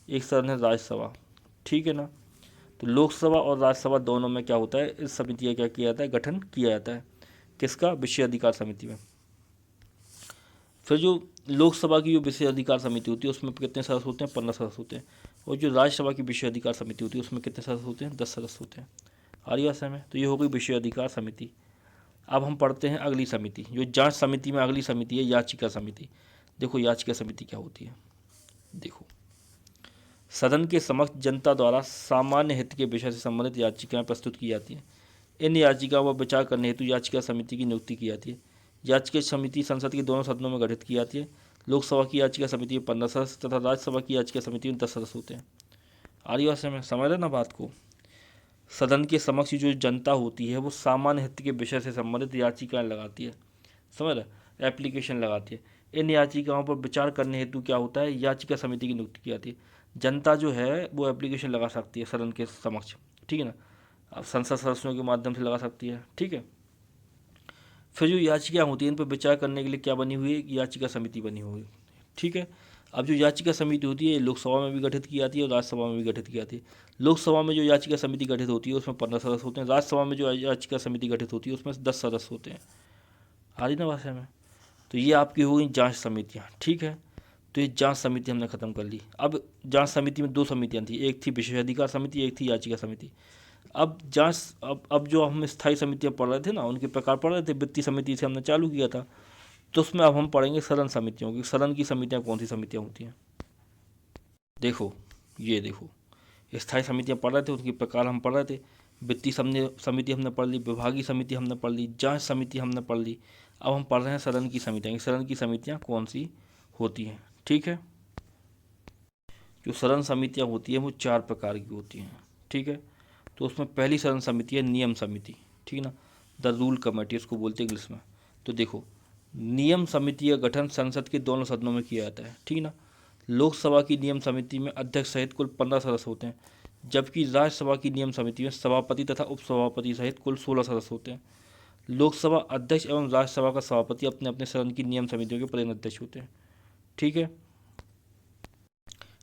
एक सदन है राज्यसभा, ठीक है ना। तो लोकसभा और राज्यसभा दोनों में क्या होता है, इस समिति का क्या किया जाता है, गठन किया जाता है। किसका, विशेषाधिकार समिति में। फिर जो लोकसभा की जो विशेषाधिकार समिति होती है उसमें कितने सदस्य होते हैं, 15 सदस्य होते हैं। और जो राज्यसभा की विशेषाधिकार समिति होती है उसमें कितने सदस्य होते हैं, 10 सदस्य होते हैं। आ रही बात समझ में। तो ये हो गई विशेषाधिकार समिति। अब हम पढ़ते हैं अगली समिति, जो जांच समिति में अगली समिति है, याचिका समिति। देखो याचिका समिति क्या होती है, देखो, सदन के समक्ष जनता द्वारा सामान्य हित के विषय से संबंधित याचिकाएं प्रस्तुत की जाती हैं। इन याचिकाओं पर विचार करने हेतु याचिका समिति की नियुक्ति की जाती है। याचिका समिति संसद के दोनों सदनों में गठित की जाती है। लोकसभा की याचिका समिति में 15 सदस्य तथा राज्यसभा की याचिका समिति में 10 सदस्य होते हैं। आ रही बात में, समझ रहे ना बात को। सदन के समक्ष जो जनता होती है वो सामान्य हित के विषय से संबंधित याचिकाएं लगाती है, समझ रहे, एप्लीकेशन लगाती है। इन याचिकाओं पर विचार करने हेतु क्या होता है, याचिका समिति की नियुक्ति की जाती है। जनता जो है वो एप्लीकेशन लगा सकती है सदन के समक्ष, ठीक है ना। अब संसद सदस्यों के माध्यम से लगा सकती है, ठीक है। फिर जो याचिका होती है इन पर विचार करने के लिए क्या बनी हुई है, याचिका समिति बनी हुई है, ठीक है। अब जो याचिका समिति होती है लोकसभा में भी गठित की जाती है और राज्यसभा में भी गठित की जाती है। लोकसभा में जो याचिका समिति गठित होती है उसमें 15 सदस्य होते हैं। राज्यसभा में जो याचिका समिति गठित होती है उसमें 10 सदस्य होते हैं। आ रही ना भाषा में। तो ये आपकी हो गई जाँच समितियाँ, ठीक है। तो ये जांच समिति हमने खत्म कर ली। अब जांच समिति में 2 समितियां थी, एक थी विशेषाधिकार समिति, एक थी याचिका समिति। अब जांच अब जो हम स्थायी समितियां पढ़ रहे थे ना उनके प्रकार पढ़ रहे थे, वित्तीय समिति से हमने चालू किया था। तो उसमें अब हम पढ़ेंगे सदन समितियों की। सदन की समितियां कौन सी समितियां होती हैं, देखो ये देखो, स्थायी समितियां पढ़ रहे थे उनके प्रकार हम पढ़ रहे थे। वित्तीय समिति हमने पढ़ ली, विभागीय समिति हमने पढ़ ली, जांच समिति हमने पढ़ ली। अब हम पढ़ रहे हैं सदन की समितियाँ। सदन की समितियाँ कौन सी होती हैं, ठीक है। जो सदन समितियाँ होती हैं वो 4 प्रकार की होती हैं, ठीक है। तो उसमें पहली सदन समिति है नियम समिति, ठीक है ना, द रूल कमेटी उसको बोलते हैं इंग्लिश में। तो देखो, नियम समिति का गठन संसद के दोनों सदनों में किया जाता है, ठीक ना। लोकसभा की नियम समिति में अध्यक्ष सहित कुल 15 सदस्य होते हैं, जबकि राज्यसभा की नियम समिति में सभापति तथा उपसभापति सहित कुल 16 सदस्य होते हैं। लोकसभा अध्यक्ष एवं राज्यसभा का सभापति अपने अपने सदन की नियम समितियों के प्रधान अध्यक्ष होते हैं, ठीक है।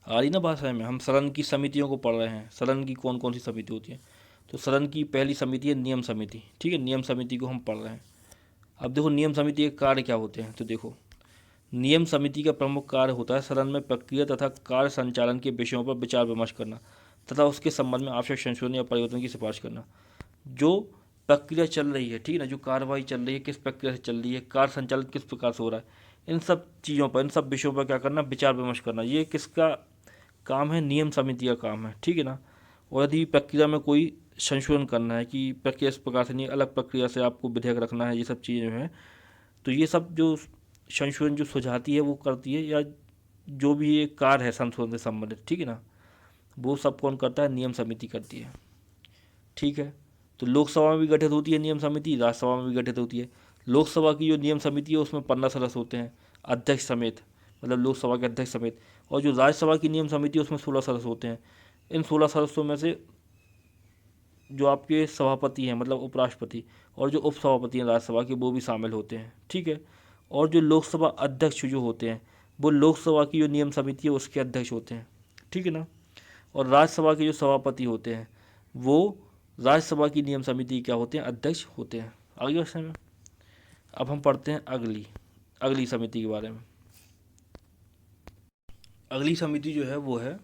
आ रही ना भाषा में, हम सदन की समितियों को पढ़ रहे हैं, सदन की कौन कौन सी समिति होती है। तो सदन की पहली समिति है नियम समिति, ठीक है, नियम समिति को हम पढ़ रहे हैं। अब देखो नियम समिति के कार्य क्या होते हैं। तो देखो नियम समिति का प्रमुख कार्य होता है सदन में प्रक्रिया तथा कार्य संचालन के विषयों पर विचार विमर्श करना तथा उसके संबंध में आवश्यक संशोधन या परिवर्तन की सिफारिश करना। जो प्रक्रिया चल रही है, ठीक है ना, जो कार्रवाई चल रही है किस प्रक्रिया से चल रही है, कार्य संचालन किस प्रकार से हो रहा है, इन सब चीज़ों पर, इन सब विषयों पर क्या करना, विचार विमर्श करना। ये किसका काम है, नियम समिति का काम है, ठीक है ना। और यदि प्रक्रिया में कोई संशोधन करना है कि प्रक्रिया इस प्रकार से नहीं, अलग प्रक्रिया से आपको विधेयक रखना है, ये सब चीज़ें जो हैं, तो ये सब जो संशोधन जो सुझाती है वो करती है, या जो भी ये कार्य है संशोधन से संबंधित, ठीक है ना, वो सब कौन करता है, नियम समिति करती है, ठीक है। तो लोकसभा में भी गठित होती है नियम समिति, राज्यसभा में भी गठित होती है। लोकसभा की जो नियम समिति है उसमें 15 सदस्य होते हैं, अध्यक्ष समेत, मतलब लोकसभा के अध्यक्ष समेत। और जो राज्यसभा की नियम समिति है उसमें 16 सदस्य होते हैं। इन 16 सदस्यों में से जो आपके सभापति हैं, मतलब उपराष्ट्रपति, और जो उपसभापति हैं राज्यसभा के, वो भी शामिल होते हैं, ठीक है। और जो लोकसभा अध्यक्ष जो होते हैं वो लोकसभा की जो नियम समिति है उसके अध्यक्ष होते हैं, ठीक है ना। और राज्यसभा के जो सभापति होते हैं वो राज्यसभा की नियम समिति क्या होते हैं, अध्यक्ष होते हैं। आगे क्वेश्चन में अब हम पढ़ते हैं अगली समिति के बारे में। अगली समिति जो है वो है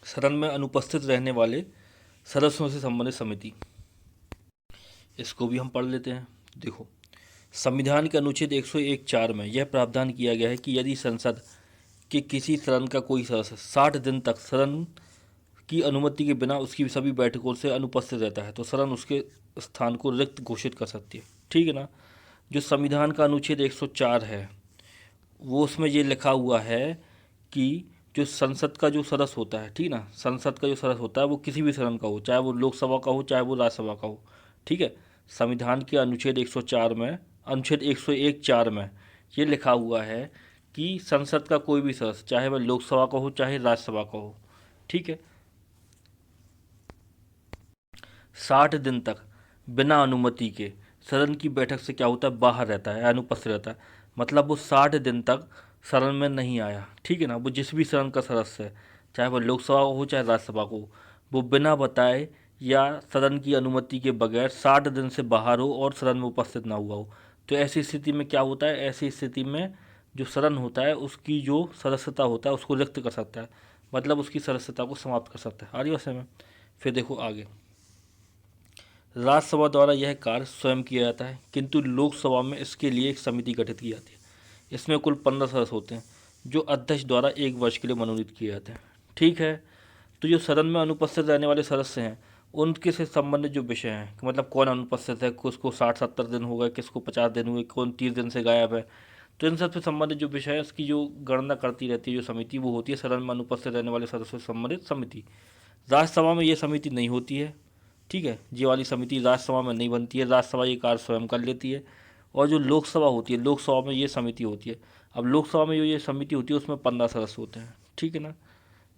सदन में अनुपस्थित रहने वाले सदस्यों से संबंधित समिति। इसको भी हम पढ़ लेते हैं। देखो संविधान के अनुच्छेद 101(4) में यह प्रावधान किया गया है कि यदि संसद के किसी सदन का कोई सदस्य 60 दिन तक सदन की अनुमति के बिना उसकी सभी बैठकों से अनुपस्थित रहता है तो सदन उसके स्थान को रिक्त घोषित कर सकती है, ठीक है ना। जो संविधान का अनुच्छेद 104 है वो उसमें ये लिखा हुआ है कि जो संसद का जो सदस्य होता है, ठीक ना, संसद का जो सदस्य होता है वो किसी भी सदन का हो, चाहे वो लोकसभा का हो चाहे वो राज्यसभा का हो, ठीक है। संविधान के अनुच्छेद 104 में, अनुच्छेद 101(4) में ये लिखा हुआ है कि संसद का कोई भी सदस्य, चाहे वह लोकसभा का हो चाहे राज्यसभा का हो, ठीक है, 60 दिन तक बिना अनुमति के सदन की बैठक से क्या होता है, बाहर रहता है, अनुपस्थित रहता है। मतलब वो 60 दिन तक सदन में नहीं आया, ठीक है ना। वो जिस भी सदन का सदस्य है, चाहे वह लोकसभा हो चाहे राज्यसभा को, वो बिना बताए या सदन की अनुमति के बगैर 60 दिन से बाहर हो और सदन में उपस्थित ना हुआ हो, तो ऐसी स्थिति में क्या होता है, ऐसी स्थिति में जो सदन होता है उसकी जो सदस्यता होता है उसको रिक्त कर सकता है, मतलब उसकी सदस्यता को समाप्त कर सकता है। आ रही बात में। फिर देखो आगे, राज्यसभा द्वारा यह कार्य स्वयं किया जाता है, किंतु लोकसभा में इसके लिए एक समिति गठित की जाती है। इसमें कुल 15 सदस्य होते हैं जो अध्यक्ष द्वारा 1 वर्ष के लिए मनोनीत किए जाते हैं, ठीक है। तो जो सदन में अनुपस्थित रहने वाले सदस्य हैं उनके से संबंधित जो विषय हैं, मतलब कौन अनुपस्थित है, किसको 60-70 दिन हो गए, किसको 50 दिन हुए, कौन 30 दिन से गायब है, तो इन सब से संबंधित जो विषय है उसकी जो गणना करती रहती है जो समिति, वो होती है सदन में अनुपस्थित रहने वाले सदस्यों से संबंधित समिति। राज्यसभा में ये समिति नहीं होती है, ठीक है, ये वाली समिति राज्यसभा में नहीं बनती है, राज्यसभा ये कार्य स्वयं कर लेती है। और जो लोकसभा होती है, लोकसभा में ये समिति होती है। अब लोकसभा में जो ये समिति होती है उसमें 15 सदस्य होते हैं, ठीक है ना,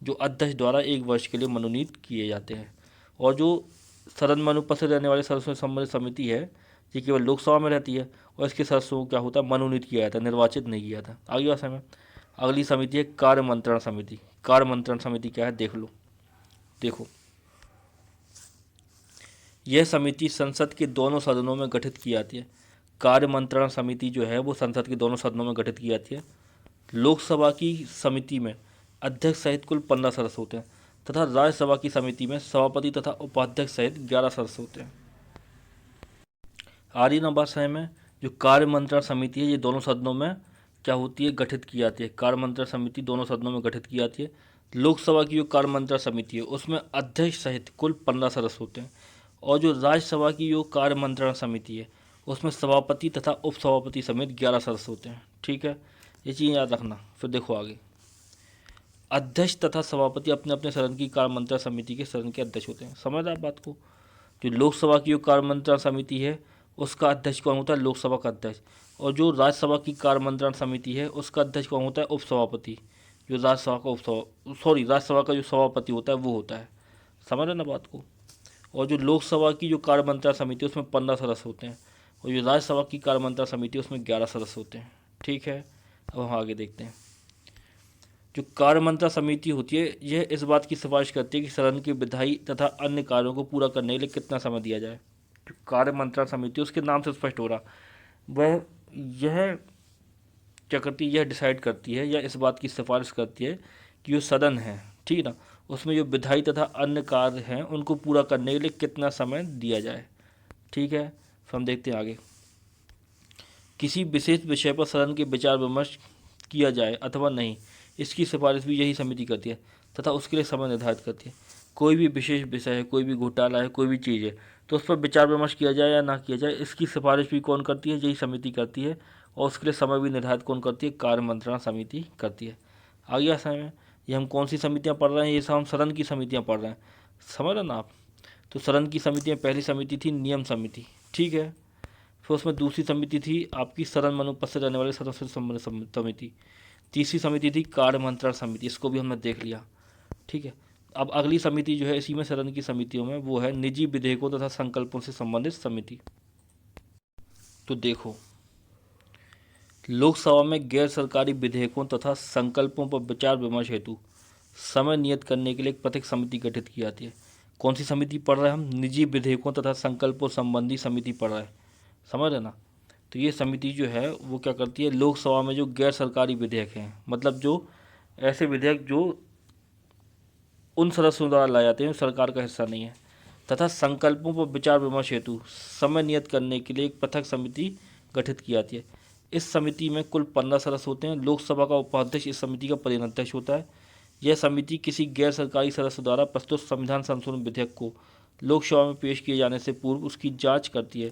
जो अध्यक्ष द्वारा 1 वर्ष के लिए मनोनीत किए जाते हैं। और जो सदन में अनुपस्थित रहने वाले सदस्यों से संबंधित समिति है ये केवल लोकसभा में रहती है और इसके सदस्यों को क्या होता है, मनोनीत किया जाता है, निर्वाचित नहीं किया जाता। आगे बात है। अगली समिति है कार्य मंत्रणा समिति। कार्य मंत्रणा समिति क्या है देख लो। देखो यह समिति संसद के दोनों सदनों में गठित की जाती है। कार्य मंत्रणा समिति जो है वो संसद के दोनों सदनों में गठित की जाती है। लोकसभा की समिति में अध्यक्ष सहित कुल 15 सदस्य होते हैं तथा राज्यसभा की समिति में सभापति तथा उपाध्यक्ष सहित 11 सदस्य होते हैं। आर्य नंबर समय में जो कार्य मंत्रणा समिति है ये दोनों सदनों में क्या होती है, गठित की जाती है। कार्य मंत्रणा समिति दोनों सदनों में गठित की जाती है। लोकसभा की जो कार्य मंत्रणा समिति है उसमें अध्यक्ष सहित कुल 15 सदस्य होते हैं और जो राज्यसभा की जो कार्य मंत्रणा समिति है उसमें सभापति तथा उपसभापति समेत 11 सदस्य होते हैं, ठीक है, ये चीज़ याद रखना। फिर देखो आगे, अध्यक्ष तथा सभापति अपने अपने सदन की कार्य मंत्रणा समिति के सदन के अध्यक्ष होते हैं। समझ आप बात को। जो लोकसभा की जो कार्य मंत्रणा समिति है उसका अध्यक्ष कौन होता है? लोकसभा का अध्यक्ष। और जो राज्यसभा की कार्य मंत्रणा समिति है उसका अध्यक्ष कौन होता है? उपसभापति। जो राज्यसभा का जो सभापति होता है वो होता है। समझ रहे ना बात को। और जो लोकसभा की जो कार्य मंत्रणा समिति है उसमें 15 सदस्य होते हैं, और जो राज्यसभा की कार्य मंत्रणा समिति है उसमें 11 सदस्य होते हैं। ठीक है, अब हम आगे देखते हैं। जो कार्य मंत्रणा समिति होती है यह इस बात की सिफारिश करती है कि सदन के विधायी तथा अन्य कार्यों को पूरा करने के लिए कितना समय दिया जाए। जो कार्य मंत्रणा समिति उसके नाम से स्पष्ट हो रहा, वह यह क्या करती है, यह डिसाइड करती है या इस बात की सिफारिश करती है कि जो सदन है, ठीक है ना, उसमें जो विधायी तथा अन्य कार्य हैं उनको पूरा करने के लिए कितना समय दिया जाए। ठीक है, तो हम देखते हैं आगे। किसी विशेष विषय पर सदन के विचार विमर्श किया जाए अथवा नहीं, इसकी सिफारिश भी यही समिति करती है तथा उसके लिए समय निर्धारित करती है। कोई भी विशेष विषय है, कोई भी घोटाला है, कोई भी चीज़ है, तो उस पर विचार विमर्श किया जाए या ना किया जाए, इसकी सिफारिश भी कौन करती है? यही समिति करती है। और उसके लिए समय भी निर्धारित कौन करती है? कार्य मंत्रणा समिति करती है। आ गया समय, ये हम कौन सी समितियाँ पढ़ रहे हैं? ये सब हम सदन की समितियाँ पढ़ रहे हैं, समझ रहे ना आप। तो सदन की समितियाँ, पहली समिति थी नियम समिति, ठीक है। फिर उसमें दूसरी समिति थी आपकी सदन में अनुपस्थित रहने वाले सदस्यों से संबंधित समिति। तीसरी समिति थी कार्य मंत्रणा समिति, इसको भी हमने देख लिया, ठीक है। अब अगली समिति जो है इसी में सदन की समितियों में, वो है निजी विधेयकों तथा संकल्पों से संबंधित समिति। तो देखो, लोकसभा में गैर सरकारी विधेयकों तथा संकल्पों पर विचार विमर्श हेतु समय नियत करने के लिए एक प्रत्येक समिति गठित की जाती है। कौन सी समिति पढ़ रहे हैं हम? निजी विधेयकों तथा संकल्पों संबंधी समिति पढ़ रहे हैं, समझ रहे ना। तो ये समिति जो है वो क्या करती है? लोकसभा में जो गैर सरकारी विधेयक हैं, मतलब जो ऐसे विधेयक जो उन सदस्यों द्वारा लाए जाते हैं सरकार का हिस्सा नहीं है, तथा संकल्पों पर विचार विमर्श हेतु समय नियत करने के लिए एक पृथक समिति गठित की जाती है। इस समिति में कुल 15 सदस्य होते हैं। लोकसभा का उपाध्यक्ष इस समिति का प्रधानाध्यक्ष होता है। यह समिति किसी गैर सरकारी सदस्य द्वारा प्रस्तुत संविधान संशोधन विधेयक को लोकसभा में पेश किए जाने से पूर्व उसकी जांच करती है।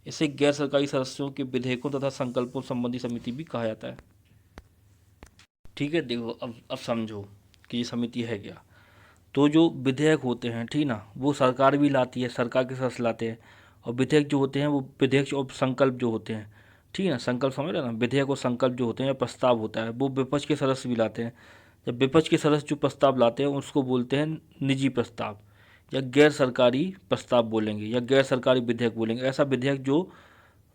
इसे गैर सरकारी सदस्यों के विधेयकों तथा संकल्पों संबंधी समिति भी कहा जाता है। ठीक है, देखो अब समझो कि ये समिति है क्या। तो जो विधेयक होते हैं, ठीक ना, वो सरकार भी लाती है, सरकार के सदस्य लाते हैं। और विधेयक जो होते हैं वो विधेयक और संकल्प जो होते हैं, ठीक है ना, संकल्प समझ रहे ना, विधेयक और संकल्प जो होते हैं, प्रस्ताव होता है, वो विपक्ष के सदस्य भी लाते हैं। जब विपक्ष के सदस्य जो प्रस्ताव लाते हैं उसको बोलते हैं निजी प्रस्ताव, या गैर सरकारी प्रस्ताव बोलेंगे, या गैर सरकारी विधेयक बोलेंगे। ऐसा विधेयक जो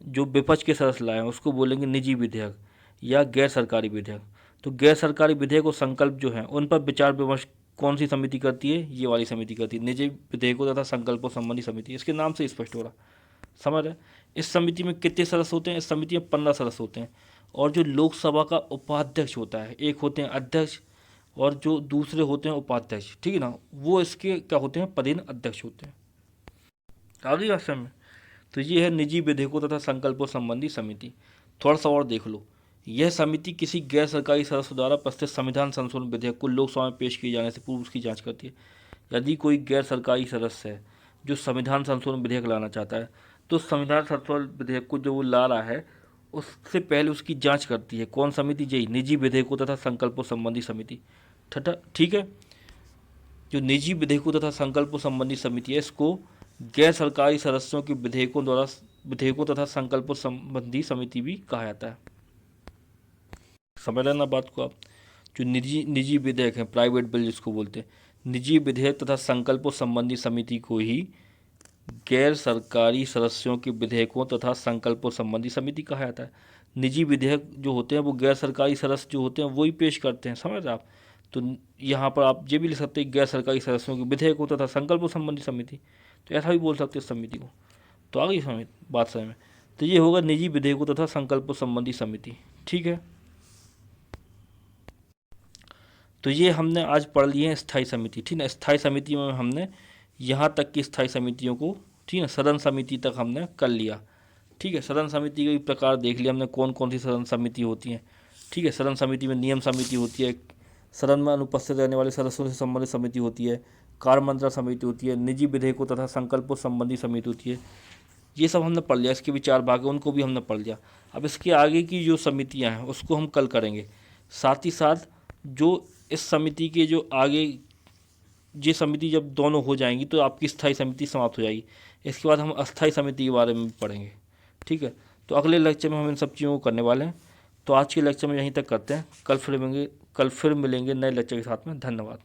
जो विपक्ष के सदस्य लाए हैं उसको बोलेंगे निजी विधेयक या गैर सरकारी विधेयक। तो गैर सरकारी विधेयक और संकल्प जो हैं उन पर विचार विमर्श कौन सी समिति करती है? ये वाली समिति करती है, निजी विधेयकों तथा संकल्पों संबंधी समिति। इसके नाम से स्पष्ट हो रहा, समझ रहे। इस समिति में कितने सदस्य होते हैं? इस समिति में 15 सदस्य होते हैं। और जो लोकसभा का उपाध्यक्ष होता है, एक होते हैं अध्यक्ष और जो दूसरे होते हैं उपाध्यक्ष, ठीक है ना, वो इसके क्या होते हैं? पदेन अध्यक्ष होते हैं। आगे भाषा में तो ये है निजी विधेयकों तथा संकल्पों संबंधी समिति। थोड़ा सा और देख लो, यह समिति किसी गैर सरकारी सदस्य द्वारा प्रस्तुत संविधान संशोधन विधेयक को लोकसभा में पेश किए जाने से पूर्व उसकी जांच करती है। यदि कोई गैर सरकारी सदस्य है जो संविधान संशोधन विधेयक लाना चाहता है, तो संविधान संशोधन विधेयक को जो वो ला रहा है उससे पहले उसकी जांच करती है कौन समिति? यही निजी विधेयकों तथा संकल्पों संबंधी समिति। ठीक है, जो निजी विधेयकों तथा संकल्पों संबंधी समिति है इसको गैर सरकारी सदस्यों के विधेयकों तथा संकल्पों संबंधी समिति भी कहा जाता है। समझ लेना बात को आप। जो निजी विधेयक है, प्राइवेट बिल जिसको बोलते हैं, निजी विधेयक तथा संकल्पों संबंधी समिति को ही गैर सरकारी सदस्यों के विधेयकों तथा संकल्पों संबंधी समिति कहा जाता है। निजी विधेयक जो होते हैं वो गैर सरकारी सदस्य जो होते हैं वही पेश करते हैं, समझ रहे आप। तो यहाँ पर आप ये भी लिख सकते हैं गैर सरकारी सदस्यों के विधेयकों तथा संकल्पों संबंधी समिति, तो ऐसा भी बोल सकते हैं समिति को। तो आ गई समझ बात समझ में। तो ये होगा निजी विधेयकों तथा संकल्पों संबंधी समिति, ठीक है। तो ये हमने आज पढ़ लिए हैं स्थायी समिति, ठीक है। स्थायी समिति में हमने यहाँ तक की स्थायी समितियों को, ठीक है, सदन समिति तक हमने कर लिया, ठीक है। सदन समिति के प्रकार देख लिया हमने, कौन कौन सी सदन समिति होती हैं, ठीक है। सदन समिति में नियम समिति होती है, सदन में अनुपस्थित रहने वाले सदस्यों से संबंधित समिति होती है, कार्य मंत्रणा समिति होती है, निजी विधेयकों तथा संकल्पों संबंधी समिति होती है। ये सब हमने पढ़ लिया, इसके भी 4 भाग हैं, उनको भी हमने पढ़ लिया। अब इसके आगे की जो समितियाँ हैं उसको हम कल करेंगे। साथ ही साथ जो इस समिति के जो आगे ये समिति जब दोनों हो जाएंगी तो आपकी स्थायी समिति समाप्त हो जाएगी। इसके बाद हम अस्थायी समिति के बारे में भी पढ़ेंगे, ठीक है, तो अगले लेक्चर में हम इन सब चीज़ों को करने वाले हैं। तो आज के लेक्चर में यहीं तक करते हैं, कल फिर मिलेंगे नए लेक्चर के साथ में। धन्यवाद।